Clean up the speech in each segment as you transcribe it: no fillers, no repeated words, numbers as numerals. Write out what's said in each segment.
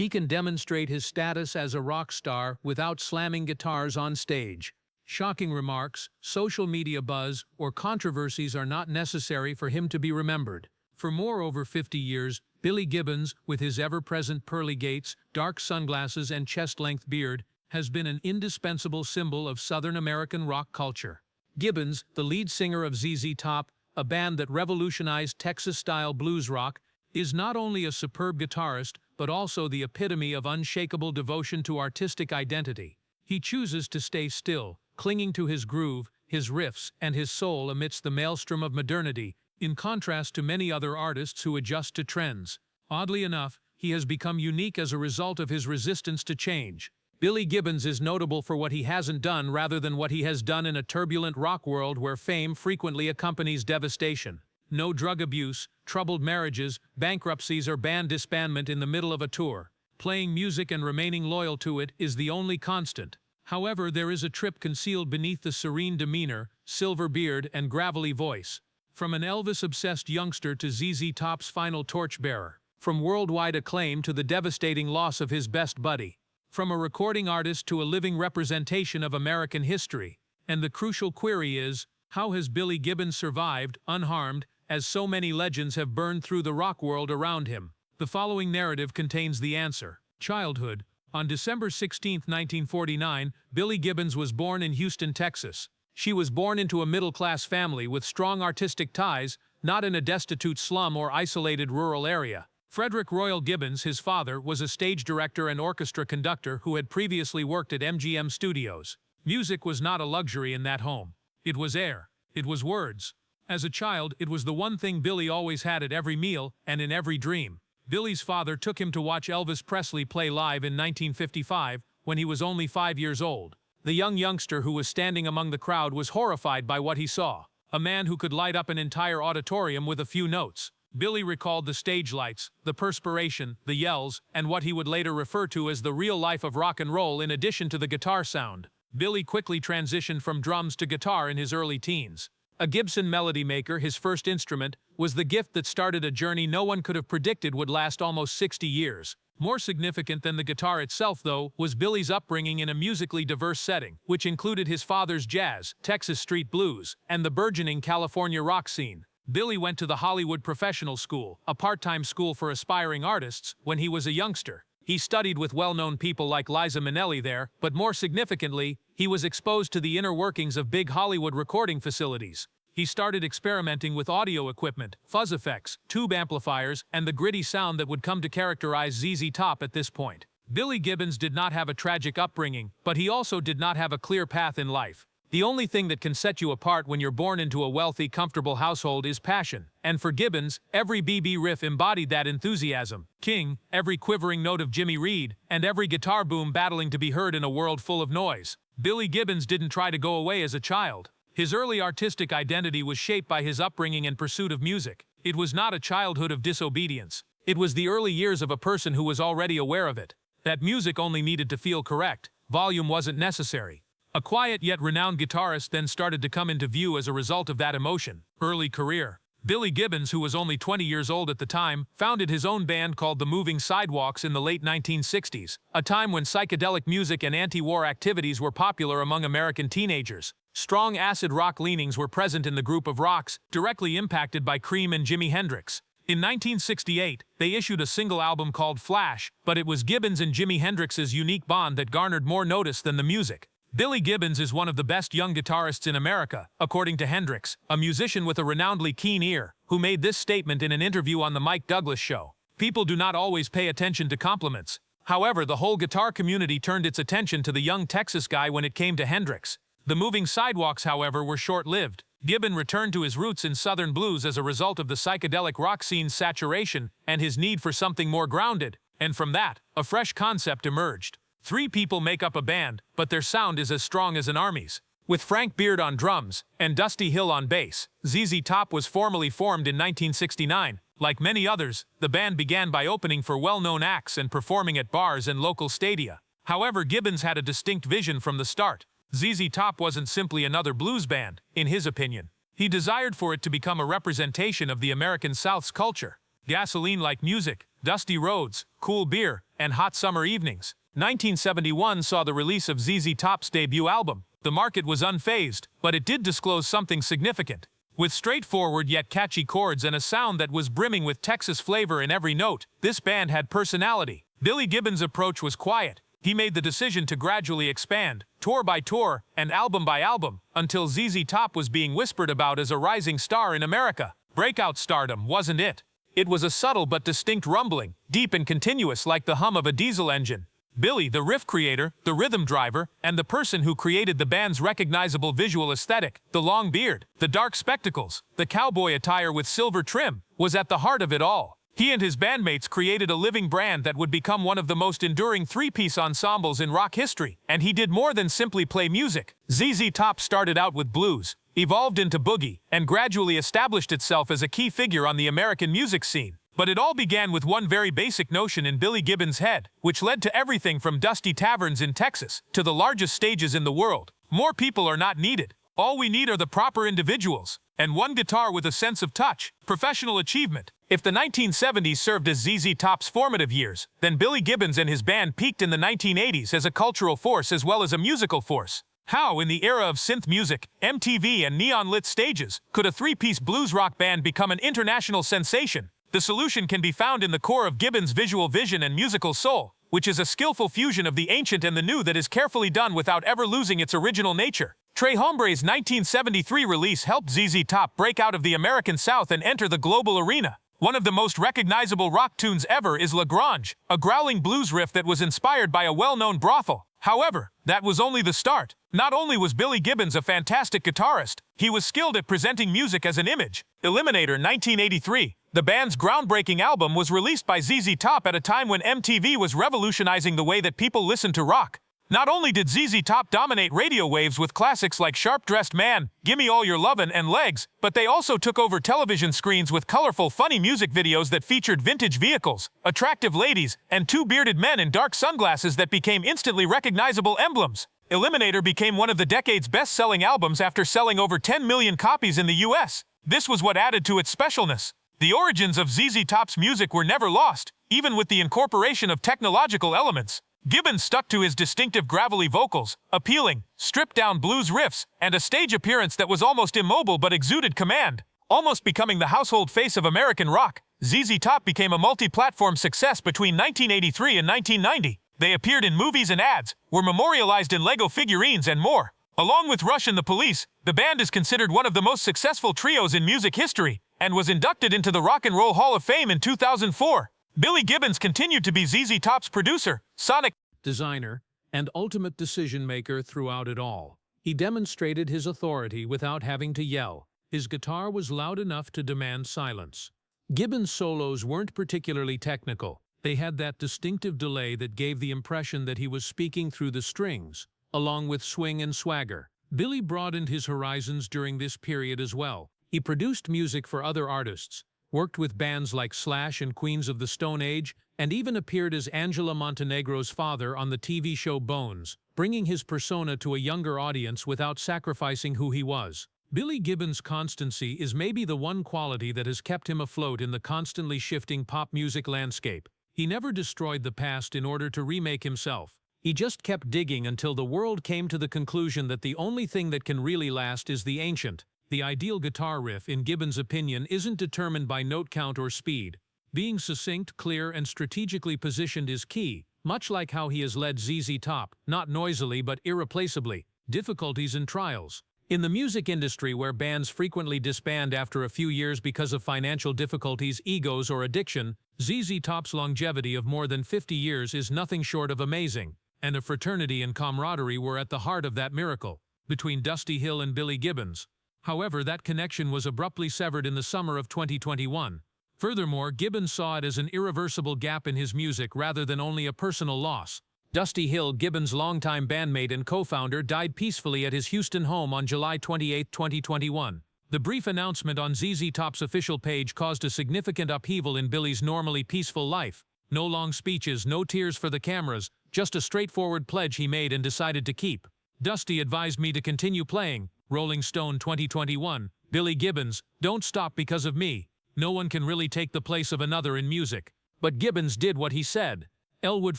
He can demonstrate his status as a rock star without slamming guitars on stage. Shocking remarks, social media buzz, or controversies are not necessary for him to be remembered. For over 50 years, Billy Gibbons, with his ever-present pearly gates, dark sunglasses, and chest-length beard, has been an indispensable symbol of Southern American rock culture. Gibbons, the lead singer of ZZ Top, a band that revolutionized Texas-style blues rock, is not only a superb guitarist, but also the epitome of unshakable devotion to artistic identity. He chooses to stay still, clinging to his groove, his riffs, and his soul amidst the maelstrom of modernity, in contrast to many other artists who adjust to trends. Oddly enough, he has become unique as a result of his resistance to change. Billy Gibbons is notable for what he hasn't done rather than what he has done in a turbulent rock world where fame frequently accompanies devastation. No drug abuse, troubled marriages, bankruptcies, or band disbandment in the middle of a tour. Playing music and remaining loyal to it is the only constant. However, there is a trip concealed beneath the serene demeanor, silver beard, and gravelly voice. From an Elvis-obsessed youngster to ZZ Top's final torchbearer. From worldwide acclaim to the devastating loss of his best buddy. From a recording artist to a living representation of American history. And the crucial query is, how has Billy Gibbons survived, unharmed, as so many legends have burned through the rock world around him? The following narrative contains the answer. Childhood. On December 16, 1949, Billy Gibbons was born in Houston, Texas. She was born into a middle-class family with strong artistic ties, not in a destitute slum or isolated rural area. Frederick Royal Gibbons, his father, was a stage director and orchestra conductor who had previously worked at MGM Studios. Music was not a luxury in that home. It was air. It was words. As a child, it was the one thing Billy always had at every meal and in every dream. Billy's father took him to watch Elvis Presley play live in 1955, when he was only 5 years old. The young youngster who was standing among the crowd was horrified by what he saw. A man who could light up an entire auditorium with a few notes. Billy recalled the stage lights, the perspiration, the yells, and what he would later refer to as the real life of rock and roll in addition to the guitar sound. Billy quickly transitioned from drums to guitar in his early teens. A Gibson Melody Maker, his first instrument, was the gift that started a journey no one could have predicted would last almost 60 years. More significant than the guitar itself, though, was Billy's upbringing in a musically diverse setting, which included his father's jazz, Texas street blues, and the burgeoning California rock scene. Billy went to the Hollywood Professional School, a part-time school for aspiring artists, when he was a youngster. He studied with well-known people like Liza Minnelli there, but more significantly, he was exposed to the inner workings of big Hollywood recording facilities. He started experimenting with audio equipment, fuzz effects, tube amplifiers, and the gritty sound that would come to characterize ZZ Top at this point. Billy Gibbons did not have a tragic upbringing, but he also did not have a clear path in life. The only thing that can set you apart when you're born into a wealthy, comfortable household is passion. And for Gibbons, every BB riff embodied that enthusiasm. King, every quivering note of Jimmy Reed, and every guitar boom battling to be heard in a world full of noise. Billy Gibbons didn't try to go away as a child. His early artistic identity was shaped by his upbringing and pursuit of music. It was not a childhood of disobedience. It was the early years of a person who was already aware of it. That music only needed to feel correct. Volume wasn't necessary. A quiet yet renowned guitarist then started to come into view as a result of that emotion. Early career. Billy Gibbons, who was only 20 years old at the time, founded his own band called the Moving Sidewalks in the late 1960s, a time when psychedelic music and anti-war activities were popular among American teenagers. Strong acid rock leanings were present in the group of rocks, directly impacted by Cream and Jimi Hendrix. In 1968, they issued a single album called Flash, but it was Gibbons and Jimi Hendrix's unique bond that garnered more notice than the music. Billy Gibbons is one of the best young guitarists in America, according to Hendrix, a musician with a renownedly keen ear, who made this statement in an interview on The Mike Douglas Show. People do not always pay attention to compliments. However, the whole guitar community turned its attention to the young Texas guy when it came to Hendrix. The Moving Sidewalks, however, were short-lived. Gibbons returned to his roots in Southern blues as a result of the psychedelic rock scene's saturation and his need for something more grounded, and from that, a fresh concept emerged. 3 people make up a band, but their sound is as strong as an army's. With Frank Beard on drums and Dusty Hill on bass, ZZ Top was formally formed in 1969. Like many others, the band began by opening for well-known acts and performing at bars and local stadia. However, Gibbons had a distinct vision from the start. ZZ Top wasn't simply another blues band, in his opinion. He desired for it to become a representation of the American South's culture. gasoline-like music, dusty roads, cool beer, and hot summer evenings. 1971 saw the release of ZZ Top's debut album. The market was unfazed, but it did disclose something significant. With straightforward yet catchy chords and a sound that was brimming with Texas flavor in every note, this band had personality. Billy Gibbons' approach was quiet. He made the decision to gradually expand, tour by tour, and album by album, until ZZ Top was being whispered about as a rising star in America. Breakout stardom wasn't it. It was a subtle but distinct rumbling, deep and continuous like the hum of a diesel engine. Billy, the riff creator, the rhythm driver, and the person who created the band's recognizable visual aesthetic, the long beard, the dark spectacles, the cowboy attire with silver trim, was at the heart of it all. He and his bandmates created a living brand that would become one of the most enduring three-piece ensembles in rock history, and he did more than simply play music. ZZ Top started out with blues, evolved into boogie, and gradually established itself as a key figure on the American music scene. But it all began with one very basic notion in Billy Gibbons' head, which led to everything from dusty taverns in Texas to the largest stages in the world. More people are not needed. All we need are the proper individuals, and one guitar with a sense of touch, professional achievement. If the 1970s served as ZZ Top's formative years, then Billy Gibbons and his band peaked in the 1980s as a cultural force as well as a musical force. How, in the era of synth music, MTV, and neon-lit stages, could a three-piece blues rock band become an international sensation? The solution can be found in the core of Gibbons' visual vision and musical soul, which is a skillful fusion of the ancient and the new that is carefully done without ever losing its original nature. Tres Hombres' 1973 release helped ZZ Top break out of the American South and enter the global arena. One of the most recognizable rock tunes ever is La Grange, a growling blues riff that was inspired by a well-known brothel. However, that was only the start. Not only was Billy Gibbons a fantastic guitarist, he was skilled at presenting music as an image. Eliminator 1983. The band's groundbreaking album was released by ZZ Top at a time when MTV was revolutionizing the way that people listened to rock. Not only did ZZ Top dominate radio waves with classics like Sharp Dressed Man, Gimme All Your Lovin' and Legs, but they also took over television screens with colorful, funny music videos that featured vintage vehicles, attractive ladies, and two bearded men in dark sunglasses that became instantly recognizable emblems. Eliminator became one of the decade's best-selling albums after selling over 10 million copies in the US. This was what added to its specialness. The origins of ZZ Top's music were never lost, even with the incorporation of technological elements. Gibbons stuck to his distinctive gravelly vocals, appealing, stripped-down blues riffs, and a stage appearance that was almost immobile but exuded command. Almost becoming the household face of American rock, ZZ Top became a multi-platform success between 1983 and 1990. They appeared in movies and ads, were memorialized in Lego figurines, and more. Along with Rush and the Police, the band is considered one of the most successful trios in music history, and was inducted into the Rock and Roll Hall of Fame in 2004. Billy Gibbons continued to be ZZ Top's producer, sonic designer, and ultimate decision-maker throughout it all. He demonstrated his authority without having to yell. His guitar was loud enough to demand silence. Gibbons' solos weren't particularly technical. They had that distinctive delay that gave the impression that he was speaking through the strings, along with swing and swagger. Billy broadened his horizons during this period as well. He produced music for other artists, worked with bands like Slash and Queens of the Stone Age, and even appeared as Angela Montenegro's father on the TV show Bones, bringing his persona to a younger audience without sacrificing who he was. Billy Gibbons' constancy is maybe the one quality that has kept him afloat in the constantly shifting pop music landscape. He never destroyed the past in order to remake himself. He just kept digging until the world came to the conclusion that the only thing that can really last is the ancient. The ideal guitar riff, in Gibbons' opinion, isn't determined by note count or speed. Being succinct, clear, and strategically positioned is key, much like how he has led ZZ Top, not noisily but irreplaceably. Difficulties and trials. In the music industry, where bands frequently disband after a few years because of financial difficulties, egos, or addiction, ZZ Top's longevity of more than 50 years is nothing short of amazing, and a fraternity and camaraderie were at the heart of that miracle, between Dusty Hill and Billy Gibbons. However, that connection was abruptly severed in the summer of 2021. Furthermore, Gibbons saw it as an irreversible gap in his music rather than only a personal loss. Dusty Hill, Gibbons' longtime bandmate and co-founder, died peacefully at his Houston home on July 28, 2021. The brief announcement on ZZ Top's official page caused a significant upheaval in Billy's normally peaceful life. No long speeches, no tears for the cameras, just a straightforward pledge he made and decided to keep. Dusty advised me to continue playing. Rolling Stone 2021. Billy Gibbons, don't stop because of me. No one can really take the place of another in music. But Gibbons did what he said. Elwood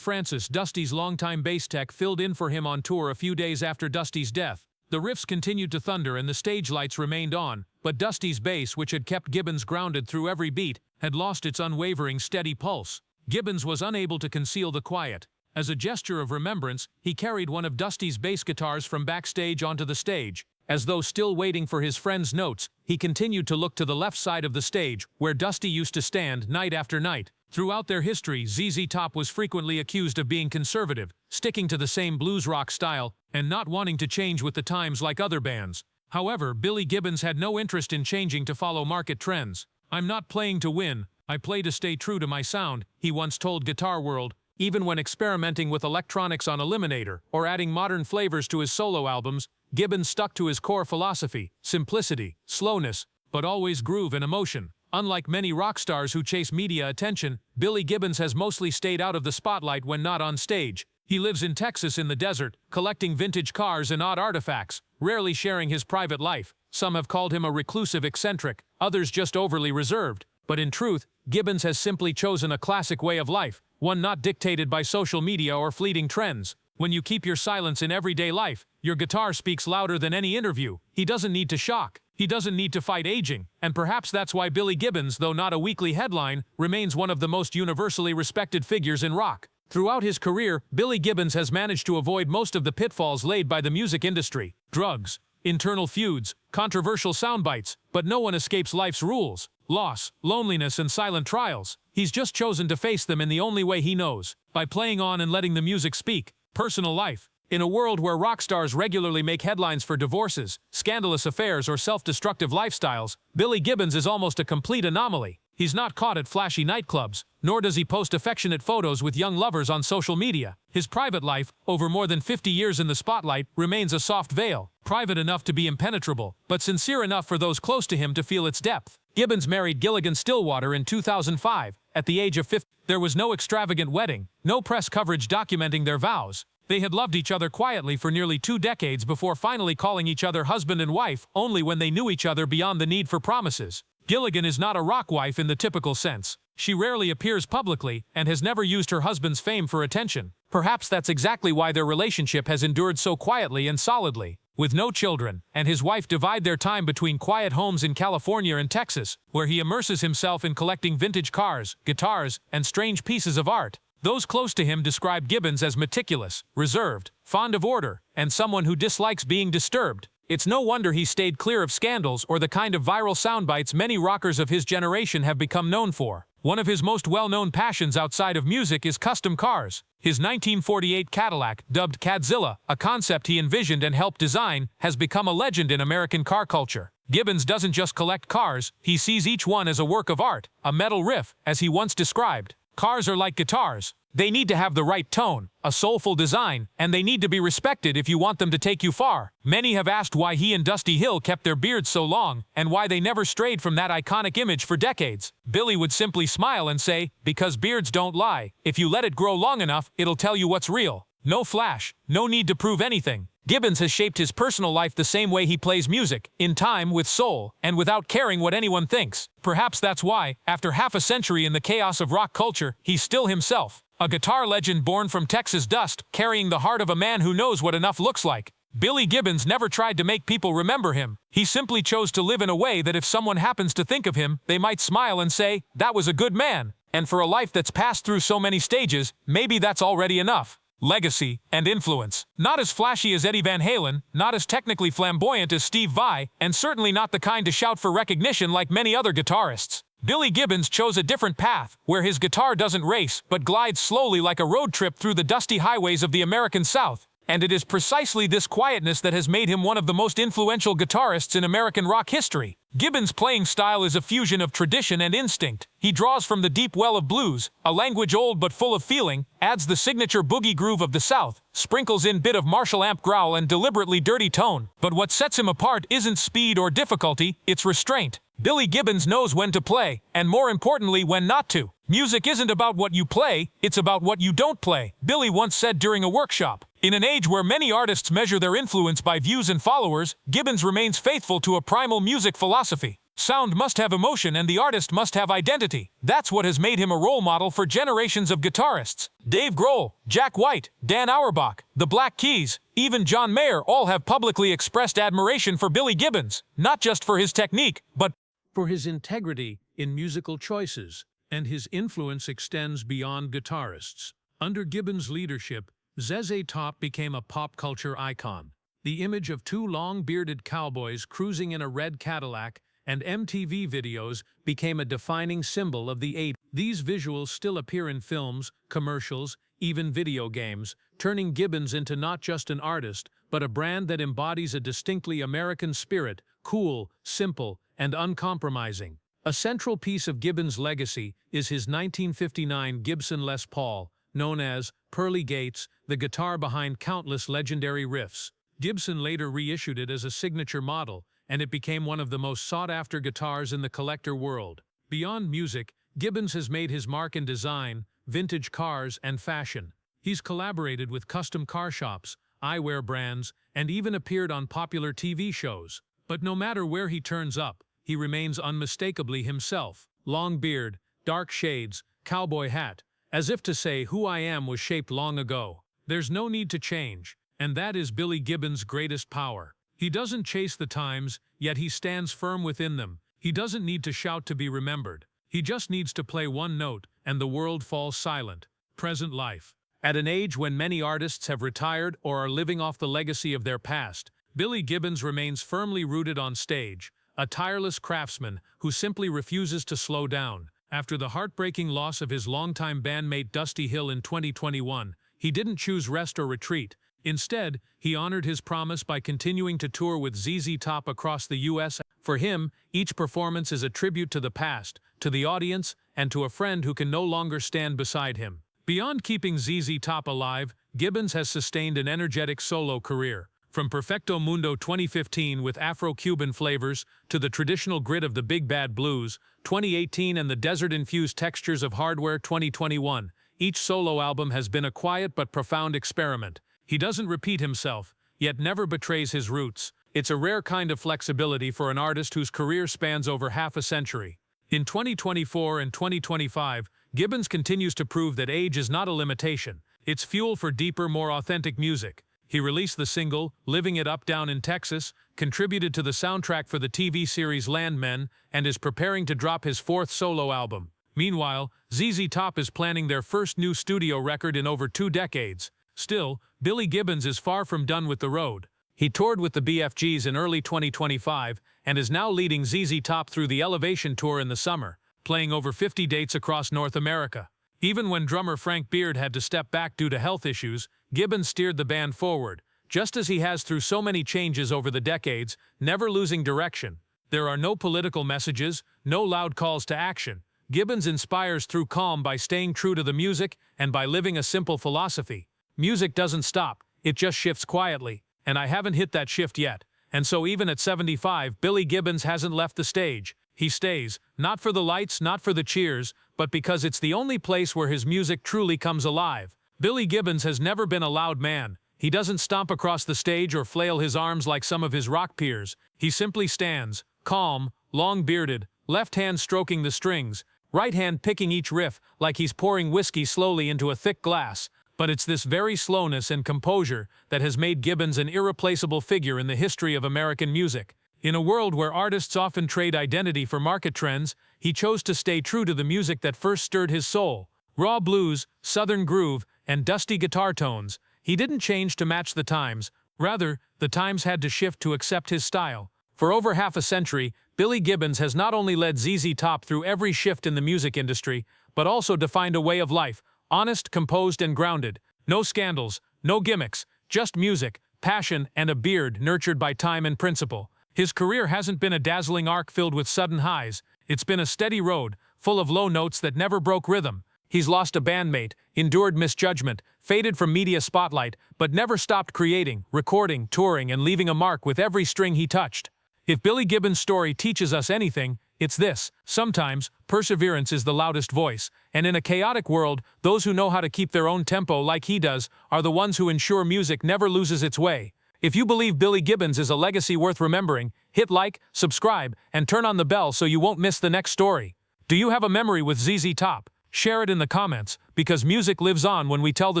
Francis, Dusty's longtime bass tech, filled in for him on tour a few days after Dusty's death. The riffs continued to thunder and the stage lights remained on, but Dusty's bass, which had kept Gibbons grounded through every beat, had lost its unwavering, steady pulse. Gibbons was unable to conceal the quiet. As a gesture of remembrance, he carried one of Dusty's bass guitars from backstage onto the stage. As though still waiting for his friend's notes, he continued to look to the left side of the stage, where Dusty used to stand night after night. Throughout their history, ZZ Top was frequently accused of being conservative, sticking to the same blues rock style, and not wanting to change with the times like other bands. However, Billy Gibbons had no interest in changing to follow market trends. "I'm not playing to win, I play to stay true to my sound," he once told Guitar World. Even when experimenting with electronics on Eliminator or adding modern flavors to his solo albums, Gibbons stuck to his core philosophy: simplicity, slowness, but always groove and emotion. Unlike many rock stars who chase media attention, Billy Gibbons has mostly stayed out of the spotlight when not on stage. He lives in Texas in the desert, collecting vintage cars and odd artifacts, rarely sharing his private life. Some have called him a reclusive eccentric, others just overly reserved. But in truth, Gibbons has simply chosen a classic way of life, one not dictated by social media or fleeting trends. When you keep your silence in everyday life, your guitar speaks louder than any interview. He doesn't need to shock. He doesn't need to fight aging. And perhaps that's why Billy Gibbons, though not a weekly headline, remains one of the most universally respected figures in rock. Throughout his career, Billy Gibbons has managed to avoid most of the pitfalls laid by the music industry: drugs, internal feuds, controversial soundbites. But no one escapes life's rules: loss, loneliness, and silent trials. He's just chosen to face them in the only way he knows: by playing on and letting the music speak. Personal life. In a world where rock stars regularly make headlines for divorces, scandalous affairs, or self-destructive lifestyles, Billy Gibbons is almost a complete anomaly. He's not caught at flashy nightclubs, nor does he post affectionate photos with young lovers on social media. His private life, over more than 50 years in the spotlight, remains a soft veil, private enough to be impenetrable, but sincere enough for those close to him to feel its depth. Gibbons married Gilligan Stillwater in 2005, at the age of 50. There was no extravagant wedding, no press coverage documenting their vows. They had loved each other quietly for nearly 2 decades before finally calling each other husband and wife, only when they knew each other beyond the need for promises. Gilligan is not a rock wife in the typical sense. She rarely appears publicly and has never used her husband's fame for attention. Perhaps that's exactly why their relationship has endured so quietly and solidly. With no children, and his wife divide their time between quiet homes in California and Texas, where he immerses himself in collecting vintage cars, guitars, and strange pieces of art. Those close to him describe Gibbons as meticulous, reserved, fond of order, and someone who dislikes being disturbed. It's no wonder he stayed clear of scandals or the kind of viral soundbites many rockers of his generation have become known for. One of his most well-known passions outside of music is custom cars. His 1948 Cadillac, dubbed Cadzilla, a concept he envisioned and helped design, has become a legend in American car culture. Gibbons doesn't just collect cars, he sees each one as a work of art, a metal riff, as he once described. Cars are like guitars. They need to have the right tone, a soulful design, and they need to be respected if you want them to take you far. Many have asked why he and Dusty Hill kept their beards so long, and why they never strayed from that iconic image for decades. Billy would simply smile and say, "Because beards don't lie. If you let it grow long enough, it'll tell you what's real. No flash, no need to prove anything." Gibbons has shaped his personal life the same way he plays music, in time, with soul, and without caring what anyone thinks. Perhaps that's why, after half a century in the chaos of rock culture, he's still himself. A guitar legend born from Texas dust, carrying the heart of a man who knows what enough looks like. Billy Gibbons never tried to make people remember him. He simply chose to live in a way that if someone happens to think of him, they might smile and say, "That was a good man." And for a life that's passed through so many stages, maybe that's already enough. Legacy and influence. Not as flashy as Eddie Van Halen, not as technically flamboyant as Steve Vai, and certainly not the kind to shout for recognition like many other guitarists. Billy Gibbons chose a different path, where his guitar doesn't race, but glides slowly like a road trip through the dusty highways of the American South. And it is precisely this quietness that has made him one of the most influential guitarists in American rock history. Gibbons' playing style is a fusion of tradition and instinct. He draws from the deep well of blues, a language old but full of feeling, adds the signature boogie groove of the South, sprinkles in bit of Marshall amp growl and deliberately dirty tone. But what sets him apart isn't speed or difficulty, it's restraint. Billy Gibbons knows when to play, and more importantly, when not to. Music isn't about what you play, it's about what you don't play, Billy once said during a workshop. In an age where many artists measure their influence by views and followers, Gibbons remains faithful to a primal music philosophy. Sound must have emotion and the artist must have identity. That's what has made him a role model for generations of guitarists. Dave Grohl, Jack White, Dan Auerbach, the Black Keys, even John Mayer all have publicly expressed admiration for Billy Gibbons, not just for his technique, but for his integrity in musical choices, and his influence extends beyond guitarists. Under Gibbons' leadership, ZZ Top became a pop culture icon. The image of two long-bearded cowboys cruising in a red Cadillac and MTV videos became a defining symbol of the 80s. These visuals still appear in films, commercials, even video games, turning Gibbons into not just an artist, but a brand that embodies a distinctly American spirit, cool, simple, and uncompromising. A central piece of Gibbons' legacy is his 1959 Gibson Les Paul, known as Pearly Gates, the guitar behind countless legendary riffs. Gibson later reissued it as a signature model, and it became one of the most sought-after guitars in the collector world. Beyond music, Gibbons has made his mark in design, vintage cars, and fashion. He's collaborated with custom car shops, eyewear brands, and even appeared on popular TV shows. But no matter where he turns up, he remains unmistakably himself. Long beard, dark shades, cowboy hat, as if to say who I am was shaped long ago. There's no need to change, and that is Billy Gibbons' greatest power. He doesn't chase the times, yet he stands firm within them. He doesn't need to shout to be remembered. He just needs to play one note, and the world falls silent. Present life. At an age when many artists have retired or are living off the legacy of their past, Billy Gibbons remains firmly rooted on stage, a tireless craftsman who simply refuses to slow down. After the heartbreaking loss of his longtime bandmate Dusty Hill in 2021, he didn't choose rest or retreat. Instead, he honored his promise by continuing to tour with ZZ Top across the U.S. For him, each performance is a tribute to the past, to the audience, and to a friend who can no longer stand beside him. Beyond keeping ZZ Top alive, Gibbons has sustained an energetic solo career. From Perfecto Mundo 2015 with Afro-Cuban flavors to the traditional grit of the Big Bad Blues, 2018 and the desert-infused textures of Hardware 2021, each solo album has been a quiet but profound experiment. He doesn't repeat himself, yet never betrays his roots. It's a rare kind of flexibility for an artist whose career spans over half a century. In 2024 and 2025, Gibbons continues to prove that age is not a limitation. It's fuel for deeper, more authentic music. He released the single, Living It Up Down in Texas, contributed to the soundtrack for the TV series Landmen, and is preparing to drop his fourth solo album. Meanwhile, ZZ Top is planning their first new studio record in over 2 decades. Still, Billy Gibbons is far from done with the road. He toured with the BFGs in early 2025 and is now leading ZZ Top through the Elevation Tour in the summer, playing over 50 dates across North America. Even when drummer Frank Beard had to step back due to health issues, Gibbons steered the band forward, just as he has through so many changes over the decades, never losing direction. There are no political messages, no loud calls to action. Gibbons inspires through calm by staying true to the music and by living a simple philosophy. Music doesn't stop, it just shifts quietly, and I haven't hit that shift yet. And so even at 75, Billy Gibbons hasn't left the stage. He stays, not for the lights, not for the cheers, but because it's the only place where his music truly comes alive. Billy Gibbons has never been a loud man. He doesn't stomp across the stage or flail his arms like some of his rock peers. He simply stands, calm, long-bearded, left hand stroking the strings, right hand picking each riff like he's pouring whiskey slowly into a thick glass. But it's this very slowness and composure that has made Gibbons an irreplaceable figure in the history of American music. In a world where artists often trade identity for market trends, he chose to stay true to the music that first stirred his soul. Raw blues, southern groove, and dusty guitar tones. He didn't change to match the times. Rather, the times had to shift to accept his style. For over half a century, Billy Gibbons has not only led ZZ Top through every shift in the music industry, but also defined a way of life, honest, composed, and grounded. No scandals, no gimmicks, just music, passion, and a beard nurtured by time and principle. His career hasn't been a dazzling arc filled with sudden highs. It's been a steady road, full of low notes that never broke rhythm. He's lost a bandmate, endured misjudgment, faded from media spotlight, but never stopped creating, recording, touring, and leaving a mark with every string he touched. If Billy Gibbons' story teaches us anything, it's this: sometimes, perseverance is the loudest voice, and in a chaotic world, those who know how to keep their own tempo like he does are the ones who ensure music never loses its way. If you believe Billy Gibbons is a legacy worth remembering, hit like, subscribe, and turn on the bell so you won't miss the next story. Do you have a memory with ZZ Top? Share it in the comments, because music lives on when we tell the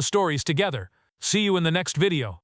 stories together. See you in the next video.